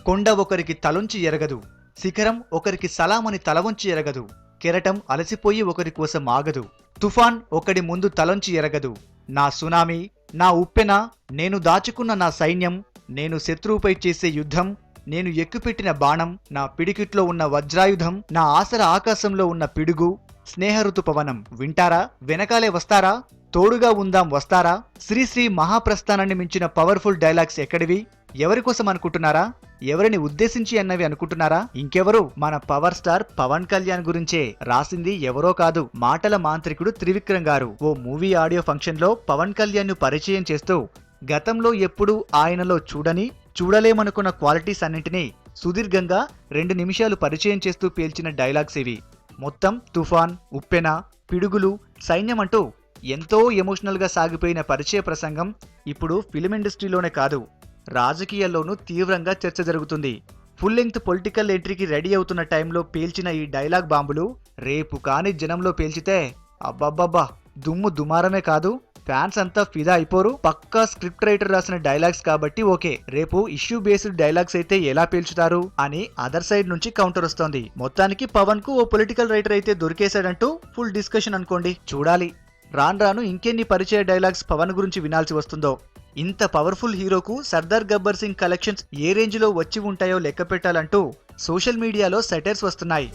కొండ ఒకరికి తలొంచి ఎరగదు, శిఖరం ఒకరికి సలామని తలవంచి ఎరగదు, కెరటం అలసిపోయి ఒకరి కోసం ఆగదు, తుఫాన్ ఒకడి ముందు తలొంచి ఎరగదు. నా సునామీ, నా ఉప్పెన, నేను దాచుకున్న నా సైన్యం, నేను శత్రువుపై చేసే యుద్ధం, నేను ఎక్కుపెట్టిన బాణం, నా పిడికిట్లో ఉన్న వజ్రాయుధం, నా ఆసర ఆకాశంలో ఉన్న పిడుగు, స్నేహఋతుపవనం. వింటారా? వెనకాలే వస్తారా? తోడుగా ఉందాం వస్తారా? శ్రీశ్రీ మహాప్రస్థానాన్ని మించిన పవర్ఫుల్ డైలాగ్స్ ఎక్కడివి? ఎవరి కోసం అనుకుంటున్నారా? ఎవరిని ఉద్దేశించి అన్నవి అనుకుంటున్నారా? ఇంకెవరు? మన పవర్ స్టార్ పవన్ కళ్యాణ్ గురించే. రాసింది ఎవరో కాదు, మాటల మాంత్రికుడు త్రివిక్రమ్ గారు. ఓ మూవీ ఆడియో ఫంక్షన్ లో పవన్ కళ్యాణ్ ను పరిచయం చేస్తూ గతంలో ఎప్పుడూ ఆయనలో చూడలేమనుకున్న క్వాలిటీస్ అన్నింటినీ సుదీర్ఘంగా 2 నిమిషాలు పరిచయం చేస్తూ పేల్చిన డైలాగ్స్ ఇవి. మొత్తం తుఫాన్, ఉప్పెన, పిడుగులు, సైన్యం అంటూ ఎంతో ఎమోషనల్ గా సాగిపోయిన పరిచయ ప్రసంగం ఇప్పుడు ఫిల్మ్ ఇండస్ట్రీలోనే కాదు, రాజకీయాల్లోనూ తీవ్రంగా చర్చ జరుగుతుంది. ఫుల్ లెంగ్త్ పొలిటికల్ ఎంట్రీకి రెడీ అవుతున్న టైంలో పేల్చిన ఈ డైలాగ్ బాంబులు రేపు కాని జనంలో పేల్చితే అబ్బబ్బబ్బా, దుమ్ము దుమారమే కాదు, ఫ్యాన్స్ అంతా ఫిదా అయిపోరు. పక్కా స్క్రిప్ట్ రైటర్ రాసిన డైలాగ్స్ కాబట్టి ఓకే, రేపు ఇష్యూ బేస్డ్ డైలాగ్స్ అయితే ఎలా పేల్చుతారు అని అదర్ సైడ్ నుంచి కౌంటర్ వస్తోంది. మొత్తానికి పవన్ కు ఓ పొలిటికల్ రైటర్ అయితే దొరికేశాడంటూ ఫుల్ డిస్కషన్ అనుకోండి. చూడాలి రాను ఇంకెన్ని పరిచయ డైలాగ్స్ పవన్ గురించి వినాల్సి వస్తుందో. ఇంత పవర్ఫుల్ హీరోకు సర్దార్ గబ్బర్ సింగ్ కలెక్షన్స్ ఏ రేంజ్ లో వచ్చి ఉంటాయో లెక్క పెట్టాలంటూ సోషల్ మీడియాలో సెటైర్స్ వస్తున్నాయి.